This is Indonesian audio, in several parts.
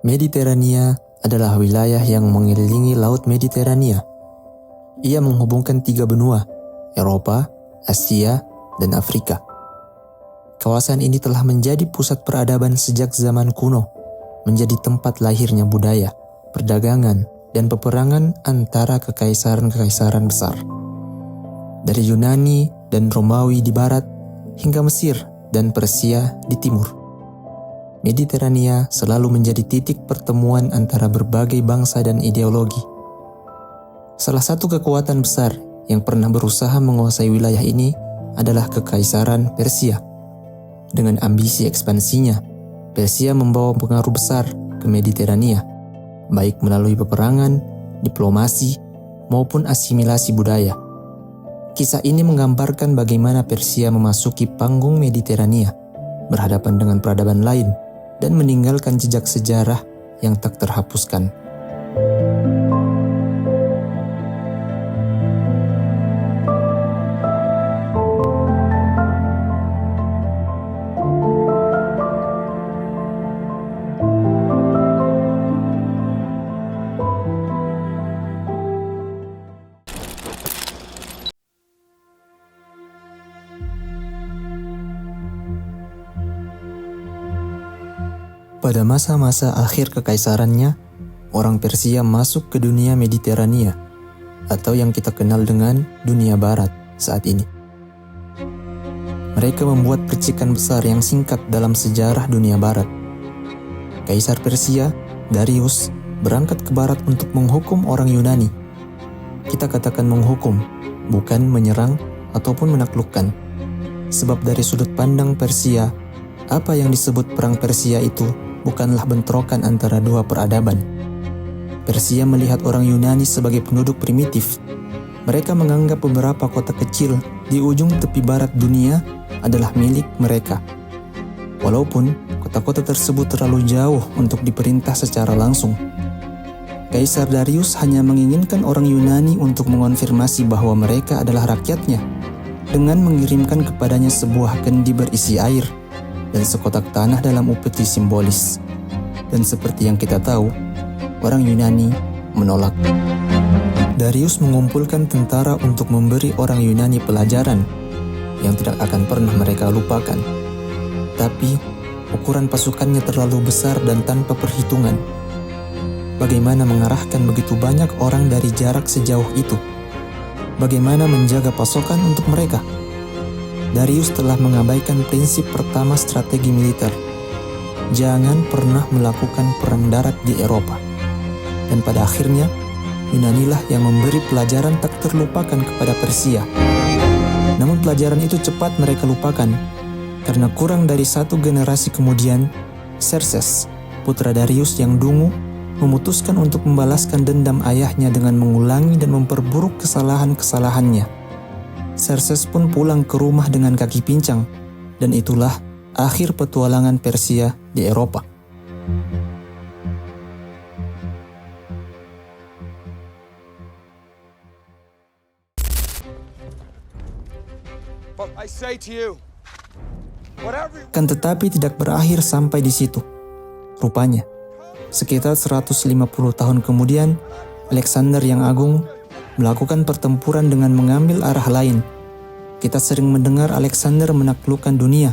Mediterania adalah wilayah yang mengelilingi Laut Mediterania. Ia menghubungkan 3 benua, Eropa, Asia, dan Afrika. Kawasan ini telah menjadi pusat peradaban sejak zaman kuno, menjadi tempat lahirnya budaya, perdagangan, dan peperangan antara kekaisaran-kekaisaran besar. Dari Yunani dan Romawi di barat, hingga Mesir dan Persia di timur. Mediterania selalu menjadi titik pertemuan antara berbagai bangsa dan ideologi. Salah satu kekuatan besar yang pernah berusaha menguasai wilayah ini adalah Kekaisaran Persia. Dengan ambisi ekspansinya, Persia membawa pengaruh besar ke Mediterania, baik melalui peperangan, diplomasi, maupun asimilasi budaya. Kisah ini menggambarkan bagaimana Persia memasuki panggung Mediterania, berhadapan dengan peradaban lain, dan meninggalkan jejak sejarah yang tak terhapuskan. Pada masa-masa akhir kekaisarannya, orang Persia masuk ke dunia Mediterania, atau yang kita kenal dengan dunia barat saat ini. Mereka membuat percikan besar yang singkat dalam sejarah dunia barat. Kaisar Persia, Darius, berangkat ke barat untuk menghukum orang Yunani. Kita katakan menghukum, bukan menyerang ataupun menaklukkan. Sebab dari sudut pandang Persia, apa yang disebut perang Persia itu bukanlah bentrokan antara dua peradaban. Persia melihat orang Yunani sebagai penduduk primitif. Mereka menganggap beberapa kota kecil di ujung tepi barat dunia adalah milik mereka. Walaupun kota-kota tersebut terlalu jauh untuk diperintah secara langsung. Kaisar Darius hanya menginginkan orang Yunani untuk mengonfirmasi bahwa mereka adalah rakyatnya dengan mengirimkan kepadanya sebuah kendi berisi air dan sekotak tanah dalam upeti simbolis. Dan seperti yang kita tahu, orang Yunani menolak. Darius mengumpulkan tentara untuk memberi orang Yunani pelajaran yang tidak akan pernah mereka lupakan. Tapi, ukuran pasukannya terlalu besar dan tanpa perhitungan. Bagaimana mengarahkan begitu banyak orang dari jarak sejauh itu? Bagaimana menjaga pasokan untuk mereka? Darius telah mengabaikan prinsip pertama strategi militer. Jangan pernah melakukan perang darat di Eropa. Dan pada akhirnya, Yunanilah yang memberi pelajaran tak terlupakan kepada Persia. Namun pelajaran itu cepat mereka lupakan, karena kurang dari 1 generasi kemudian, Xerxes, putra Darius yang dungu, memutuskan untuk membalaskan dendam ayahnya dengan mengulangi dan memperburuk kesalahan-kesalahannya. Xerxes pun pulang ke rumah dengan kaki pincang, dan itulah akhir petualangan Persia di Eropa. Kan tetapi tidak berakhir sampai di situ. Rupanya, sekitar 150 tahun kemudian, Alexander yang Agung melakukan pertempuran dengan mengambil arah lain. Kita sering mendengar Alexander menaklukkan dunia,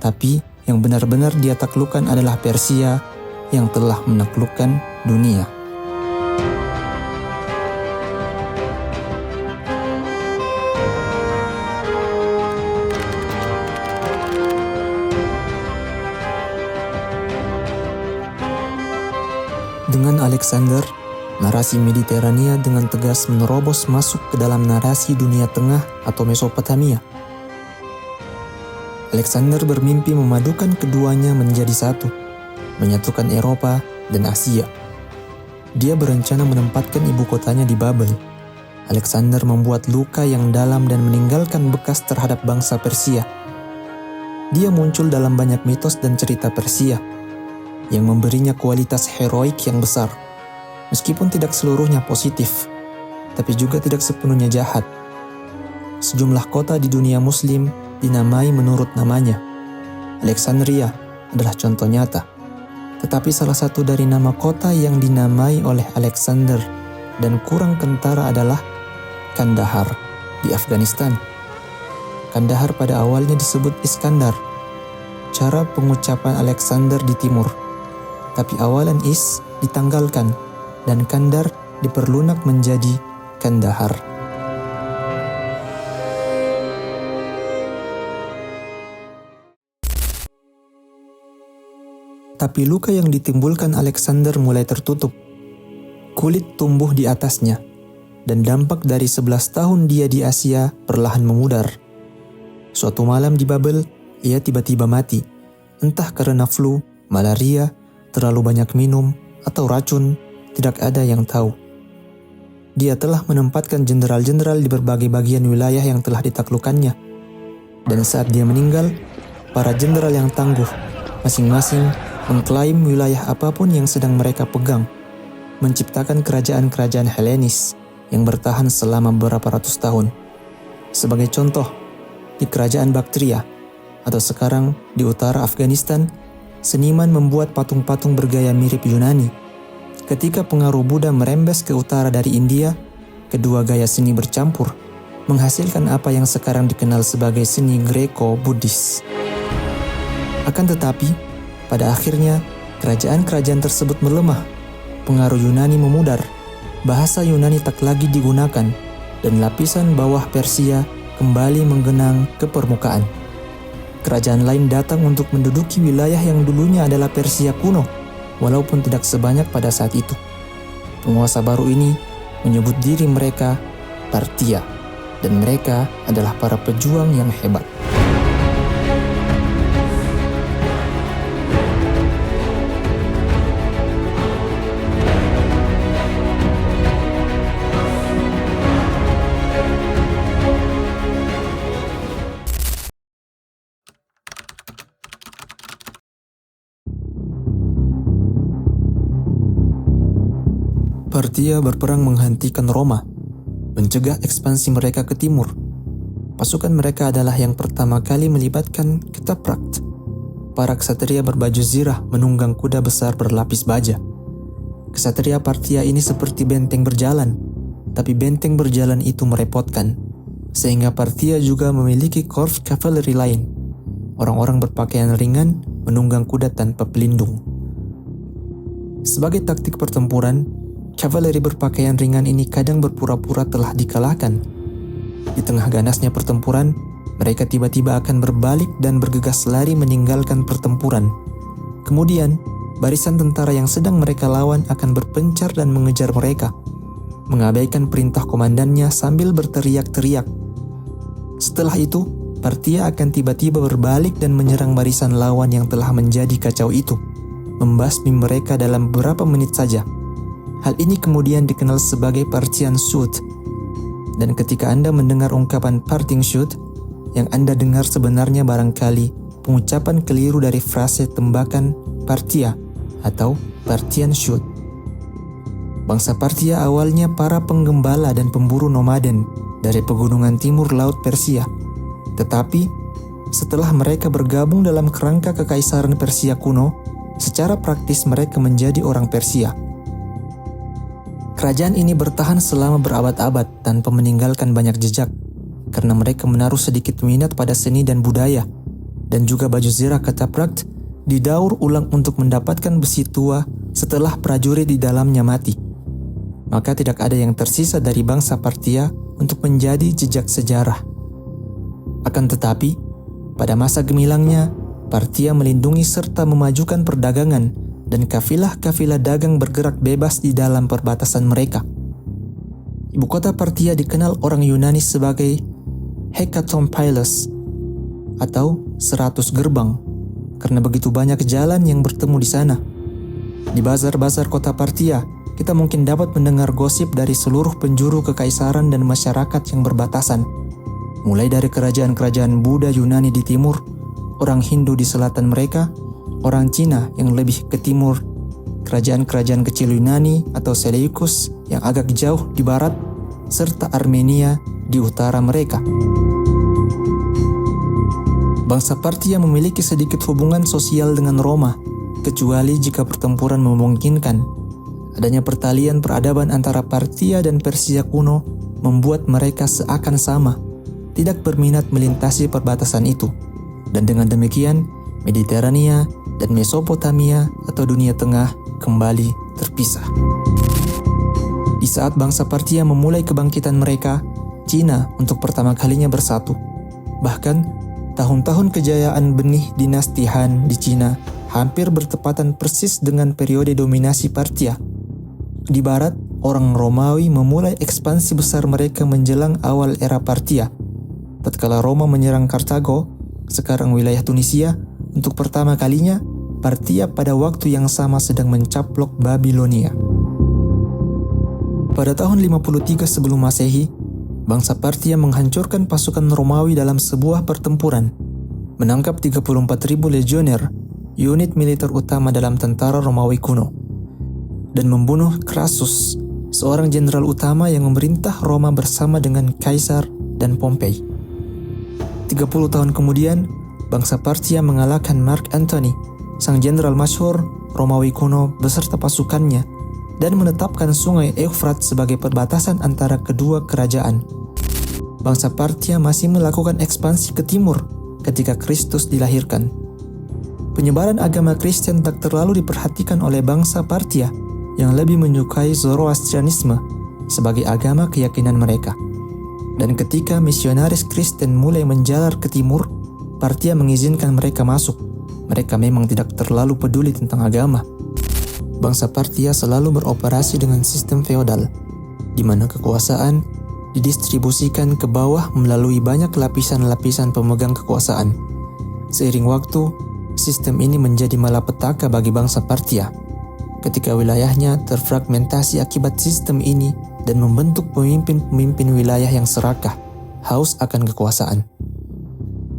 tapi yang benar-benar dia taklukkan adalah Persia yang telah menaklukkan dunia. Dengan Alexander, narasi Mediterania dengan tegas menerobos masuk ke dalam narasi dunia tengah atau Mesopotamia. Alexander bermimpi memadukan keduanya menjadi satu, menyatukan Eropa dan Asia. Dia berencana menempatkan ibu kotanya di Babel. Alexander membuat luka yang dalam dan meninggalkan bekas terhadap bangsa Persia. Dia muncul dalam banyak mitos dan cerita Persia yang memberinya kualitas heroik yang besar. Meskipun tidak seluruhnya positif, tapi juga tidak sepenuhnya jahat. Sejumlah kota di dunia muslim dinamai menurut namanya. Alexandria adalah contoh nyata. Tetapi salah satu dari nama kota yang dinamai oleh Alexander dan kurang kentara adalah Kandahar di Afghanistan. Kandahar pada awalnya disebut Iskandar, cara pengucapan Alexander di timur. Tapi awalan is ditanggalkan dan Kandar diperlunak menjadi Kandahar. Tapi luka yang ditimbulkan Alexander mulai tertutup. Kulit tumbuh di atasnya, dan dampak dari 11 tahun dia di Asia perlahan memudar. Suatu malam di Babel, ia tiba-tiba mati, entah karena flu, malaria, terlalu banyak minum, atau racun, tidak ada yang tahu. Dia telah menempatkan jenderal-jenderal di berbagai bagian wilayah yang telah ditaklukkannya. Dan saat dia meninggal, para jenderal yang tangguh, masing-masing mengklaim wilayah apapun yang sedang mereka pegang, menciptakan kerajaan-kerajaan Helenis yang bertahan selama beberapa ratus tahun. Sebagai contoh, di kerajaan Baktria, atau sekarang di utara Afghanistan, seniman membuat patung-patung bergaya mirip Yunani. Ketika pengaruh Buddha merembes ke utara dari India, kedua gaya seni bercampur, menghasilkan apa yang sekarang dikenal sebagai seni Greco-Buddhis. Akan tetapi, pada akhirnya, kerajaan-kerajaan tersebut melemah, pengaruh Yunani memudar, bahasa Yunani tak lagi digunakan, dan lapisan bawah Persia kembali menggenang ke permukaan. Kerajaan lain datang untuk menduduki wilayah yang dulunya adalah Persia kuno, walaupun tidak sebanyak pada saat itu. Penguasa baru ini menyebut diri mereka Parthia, dan mereka adalah para pejuang yang hebat. Parthia berperang menghentikan Roma, mencegah ekspansi mereka ke timur. Pasukan mereka adalah yang pertama kali melibatkan Ketaphrakt. Para ksatria berbaju zirah menunggang kuda besar berlapis baja. Ksatria Parthia ini seperti benteng berjalan, tapi benteng berjalan itu merepotkan, sehingga Parthia juga memiliki korps kavaleri lain. Orang-orang berpakaian ringan menunggang kuda tanpa pelindung. Sebagai taktik pertempuran, kavaleri berpakaian ringan ini kadang berpura-pura telah dikalahkan. Di tengah ganasnya pertempuran, mereka tiba-tiba akan berbalik dan bergegas lari meninggalkan pertempuran. Kemudian, barisan tentara yang sedang mereka lawan akan berpencar dan mengejar mereka, mengabaikan perintah komandannya sambil berteriak-teriak. Setelah itu, Parthia akan tiba-tiba berbalik dan menyerang barisan lawan yang telah menjadi kacau itu, membasmi mereka dalam beberapa menit saja. Hal ini kemudian dikenal sebagai Parthian Shoot. Dan ketika Anda mendengar ungkapan Parting Shoot, yang Anda dengar sebenarnya barangkali pengucapan keliru dari frase tembakan Parthia atau Parthian Shoot. Bangsa Parthia awalnya para penggembala dan pemburu nomaden dari pegunungan timur laut Persia. Tetapi, setelah mereka bergabung dalam kerangka kekaisaran Persia kuno, secara praktis mereka menjadi orang Persia. Kerajaan ini bertahan selama berabad-abad tanpa meninggalkan banyak jejak, karena mereka menaruh sedikit minat pada seni dan budaya, dan juga baju zirah Ketaphrakt didaur ulang untuk mendapatkan besi tua setelah prajurit di dalamnya mati. Maka tidak ada yang tersisa dari bangsa Parthia untuk menjadi jejak sejarah. Akan tetapi, pada masa gemilangnya, Parthia melindungi serta memajukan perdagangan, dan kafilah-kafilah dagang bergerak bebas di dalam perbatasan mereka. Ibu kota Parthia dikenal orang Yunani sebagai Hekatompilos atau 100 gerbang, karena begitu banyak jalan yang bertemu di sana. Di bazar-bazar kota Parthia, kita mungkin dapat mendengar gosip dari seluruh penjuru kekaisaran dan masyarakat yang berbatasan, mulai dari kerajaan-kerajaan Buddha Yunani di timur, orang Hindu di selatan mereka, orang Cina yang lebih ke timur, kerajaan-kerajaan kecil Yunani atau Seleucus yang agak jauh di barat, serta Armenia di utara mereka. Bangsa Parthia memiliki sedikit hubungan sosial dengan Roma, kecuali jika pertempuran memungkinkan. Adanya pertalian peradaban antara Partia dan Persia kuno membuat mereka seakan sama, tidak berminat melintasi perbatasan itu. Dan dengan demikian, Mediterania dan Mesopotamia atau Dunia Tengah kembali terpisah. Di saat bangsa Partia memulai kebangkitan mereka, Cina untuk pertama kalinya bersatu. Bahkan, tahun-tahun kejayaan benih dinasti Han di Cina hampir bertepatan persis dengan periode dominasi Partia. Di barat, orang Romawi memulai ekspansi besar mereka menjelang awal era Partia. Tatkala Roma menyerang Kartago, sekarang wilayah Tunisia, untuk pertama kalinya, Partia pada waktu yang sama sedang mencaplok Babilonia. Pada tahun 53 sebelum Masehi, bangsa Partia menghancurkan pasukan Romawi dalam sebuah pertempuran, menangkap 34.000 legioner, unit militer utama dalam tentara Romawi kuno, dan membunuh Crassus, seorang jenderal utama yang memerintah Roma bersama dengan Kaisar dan Pompei. 30 tahun kemudian, bangsa Partia mengalahkan Mark Antony, sang jenderal masyhur Romawi kuno beserta pasukannya, dan menetapkan sungai Eufrat sebagai perbatasan antara kedua kerajaan. Bangsa Partia masih melakukan ekspansi ke timur ketika Kristus dilahirkan. Penyebaran agama Kristen tak terlalu diperhatikan oleh bangsa Partia yang lebih menyukai Zoroastrianisme sebagai agama keyakinan mereka. Dan ketika misionaris Kristen mulai menjalar ke timur, Partia mengizinkan mereka masuk. Mereka memang tidak terlalu peduli tentang agama. Bangsa Partia selalu beroperasi dengan sistem feodal, di mana kekuasaan didistribusikan ke bawah melalui banyak lapisan-lapisan pemegang kekuasaan. Seiring waktu, sistem ini menjadi malapetaka bagi bangsa Partia, ketika wilayahnya terfragmentasi akibat sistem ini dan membentuk pemimpin-pemimpin wilayah yang serakah, haus akan kekuasaan.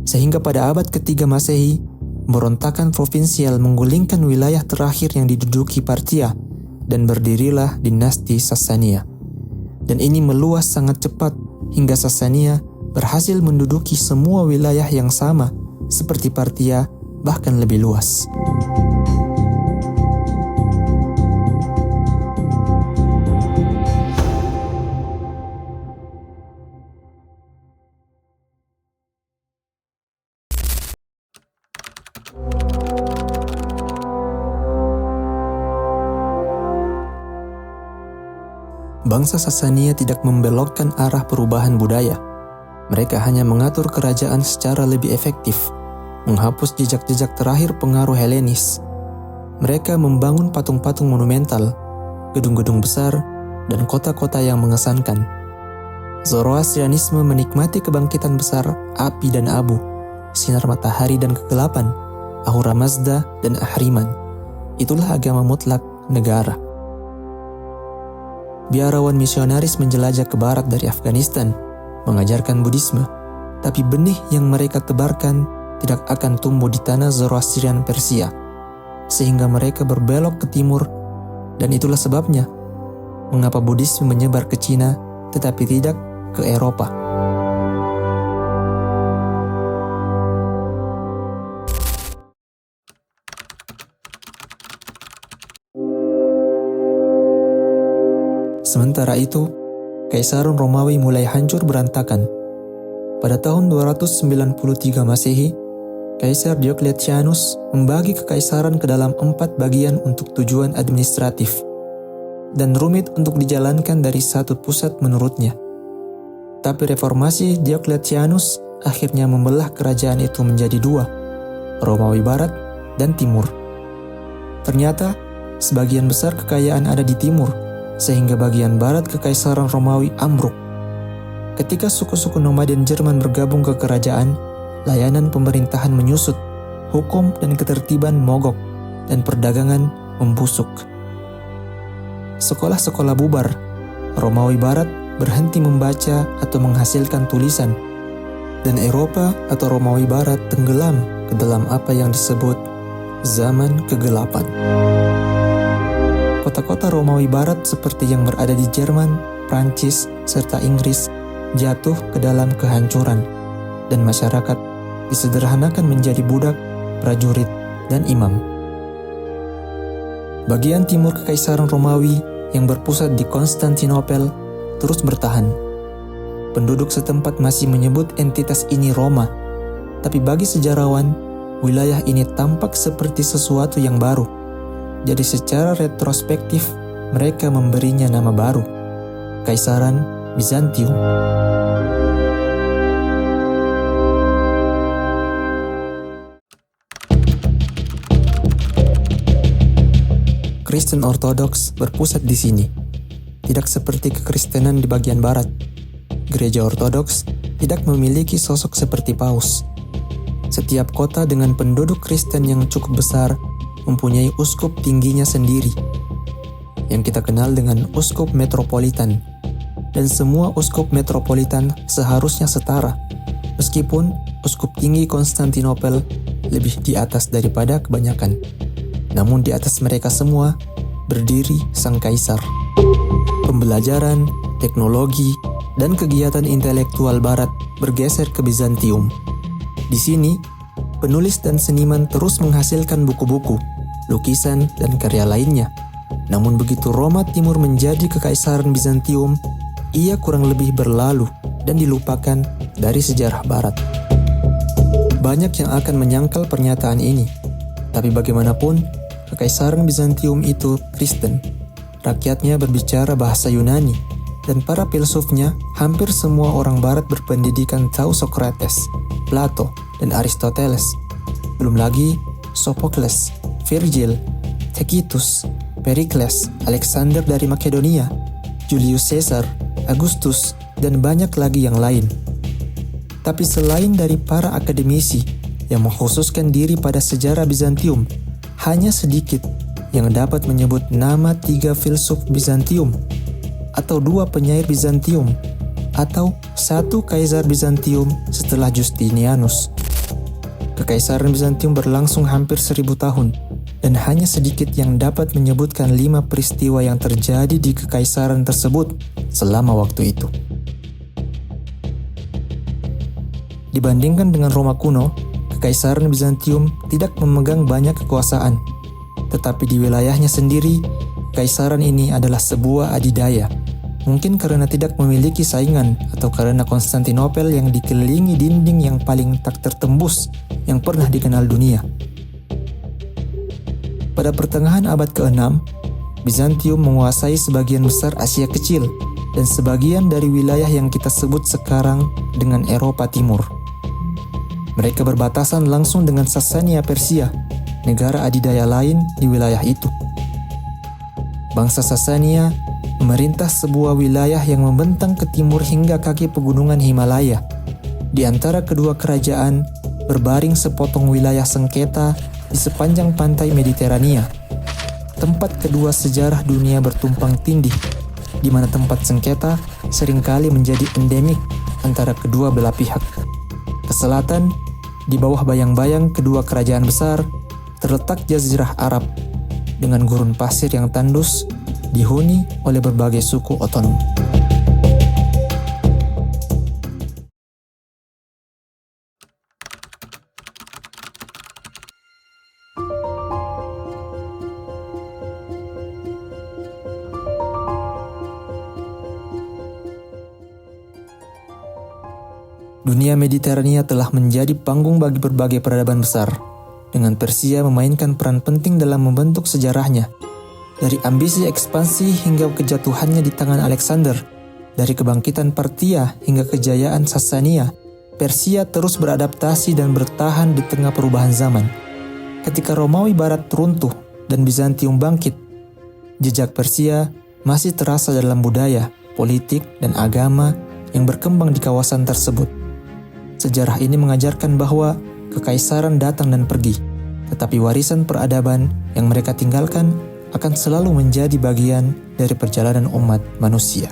Sehingga pada abad ketiga Masehi, pemberontakan provinsial menggulingkan wilayah terakhir yang diduduki Partia dan berdirilah dinasti Sasania. Dan ini meluas sangat cepat hingga Sasania berhasil menduduki semua wilayah yang sama seperti Partia, bahkan lebih luas. Bangsa Sasania tidak membelokkan arah perubahan budaya. Mereka hanya mengatur kerajaan secara lebih efektif, menghapus jejak-jejak terakhir pengaruh Helenis. Mereka membangun patung-patung monumental, gedung-gedung besar, dan kota-kota yang mengesankan. Zoroastrianisme menikmati kebangkitan besar api dan abu, sinar matahari dan kegelapan, Ahura Mazda dan Ahriman. Itulah agama mutlak negara. Biarawan misionaris menjelajah ke barat dari Afghanistan, mengajarkan Buddhisme, tapi benih yang mereka tebarkan tidak akan tumbuh di tanah Zoroastrian Persia, sehingga mereka berbelok ke timur, dan itulah sebabnya mengapa Buddhisme menyebar ke Cina tetapi tidak ke Eropa. Sementara itu, Kaisaran Romawi mulai hancur berantakan. Pada tahun 293 Masehi, Kaisar Diocletianus membagi kekaisaran ke dalam 4 bagian untuk tujuan administratif, dan rumit untuk dijalankan dari satu pusat menurutnya. Tapi reformasi Diocletianus akhirnya membelah kerajaan itu menjadi 2, Romawi Barat dan Timur. Ternyata, sebagian besar kekayaan ada di timur, sehingga bagian barat kekaisaran Romawi ambruk. Ketika suku-suku nomaden Jerman bergabung ke kerajaan, layanan pemerintahan menyusut, hukum dan ketertiban mogok, dan perdagangan membusuk. Sekolah-sekolah bubar, Romawi Barat berhenti membaca atau menghasilkan tulisan, dan Eropa atau Romawi Barat tenggelam ke dalam apa yang disebut zaman kegelapan. Kota-kota Romawi Barat seperti yang berada di Jerman, Prancis, serta Inggris jatuh ke dalam kehancuran, dan masyarakat disederhanakan menjadi budak, prajurit, dan imam. Bagian timur Kekaisaran Romawi yang berpusat di Konstantinopel terus bertahan. Penduduk setempat masih menyebut entitas ini Roma, tapi bagi sejarawan, wilayah ini tampak seperti sesuatu yang baru. Jadi secara retrospektif, mereka memberinya nama baru, Kekaisaran Bizantium. Kristen Ortodoks berpusat di sini. Tidak seperti kekristenan di bagian barat. Gereja Ortodoks tidak memiliki sosok seperti paus. Setiap kota dengan penduduk Kristen yang cukup besar mempunyai uskup tingginya sendiri, yang kita kenal dengan uskup metropolitan. Dan semua uskup metropolitan seharusnya setara, meskipun uskup tinggi Konstantinopel lebih di atas daripada kebanyakan. Namun di atas mereka semua berdiri sang kaisar. Pembelajaran, teknologi, dan kegiatan intelektual barat bergeser ke Bizantium. Di sini, penulis dan seniman terus menghasilkan buku-buku, lukisan, dan karya lainnya. Namun begitu Roma Timur menjadi Kekaisaran Bizantium, ia kurang lebih berlalu dan dilupakan dari sejarah barat. Banyak yang akan menyangkal pernyataan ini, tapi bagaimanapun, Kekaisaran Bizantium itu Kristen. Rakyatnya berbicara bahasa Yunani, dan para filsufnya hampir semua orang barat berpendidikan tahu Socrates, Plato, dan Aristoteles. Belum lagi Sophocles, Virgil, Tacitus, Pericles, Alexander dari Makedonia, Julius Caesar, Augustus, dan banyak lagi yang lain. Tapi selain dari para akademisi yang mengkhususkan diri pada sejarah Bizantium, hanya sedikit yang dapat menyebut nama 3 filsuf Bizantium, atau 2 penyair Bizantium, atau 1 kaisar Bizantium setelah Justinianus. Kekaisaran Bizantium berlangsung hampir 1000 tahun, dan hanya sedikit yang dapat menyebutkan 5 peristiwa yang terjadi di kekaisaran tersebut selama waktu itu. Dibandingkan dengan Roma kuno, Kekaisaran Bizantium tidak memegang banyak kekuasaan, tetapi di wilayahnya sendiri, kekaisaran ini adalah sebuah adidaya. Mungkin karena tidak memiliki saingan atau karena Konstantinopel yang dikelilingi dinding yang paling tak tertembus yang pernah dikenal dunia. Pada pertengahan abad ke-6, Bizantium menguasai sebagian besar Asia Kecil dan sebagian dari wilayah yang kita sebut sekarang dengan Eropa Timur. Mereka berbatasan langsung dengan Sasania Persia, negara adidaya lain di wilayah itu. Bangsa Sasania memerintah sebuah wilayah yang membentang ke timur hingga kaki pegunungan Himalaya. Di antara kedua kerajaan, berbaring sepotong wilayah sengketa di sepanjang pantai Mediterania. Tempat kedua sejarah dunia bertumpang tindih, di mana tempat sengketa seringkali menjadi endemik antara kedua belah pihak. Ke selatan, di bawah bayang-bayang kedua kerajaan besar, terletak Jazirah Arab dengan gurun pasir yang tandus, dihuni oleh berbagai suku otonom. Dunia Mediterania telah menjadi panggung bagi berbagai peradaban besar, dengan Persia memainkan peran penting dalam membentuk sejarahnya. Dari ambisi ekspansi hingga kejatuhannya di tangan Alexander, dari kebangkitan Parthia hingga kejayaan Sasania, Persia terus beradaptasi dan bertahan di tengah perubahan zaman. Ketika Romawi Barat runtuh dan Bizantium bangkit, jejak Persia masih terasa dalam budaya, politik, dan agama yang berkembang di kawasan tersebut. Sejarah ini mengajarkan bahwa kekaisaran datang dan pergi, tetapi warisan peradaban yang mereka tinggalkan akan selalu menjadi bagian dari perjalanan umat manusia.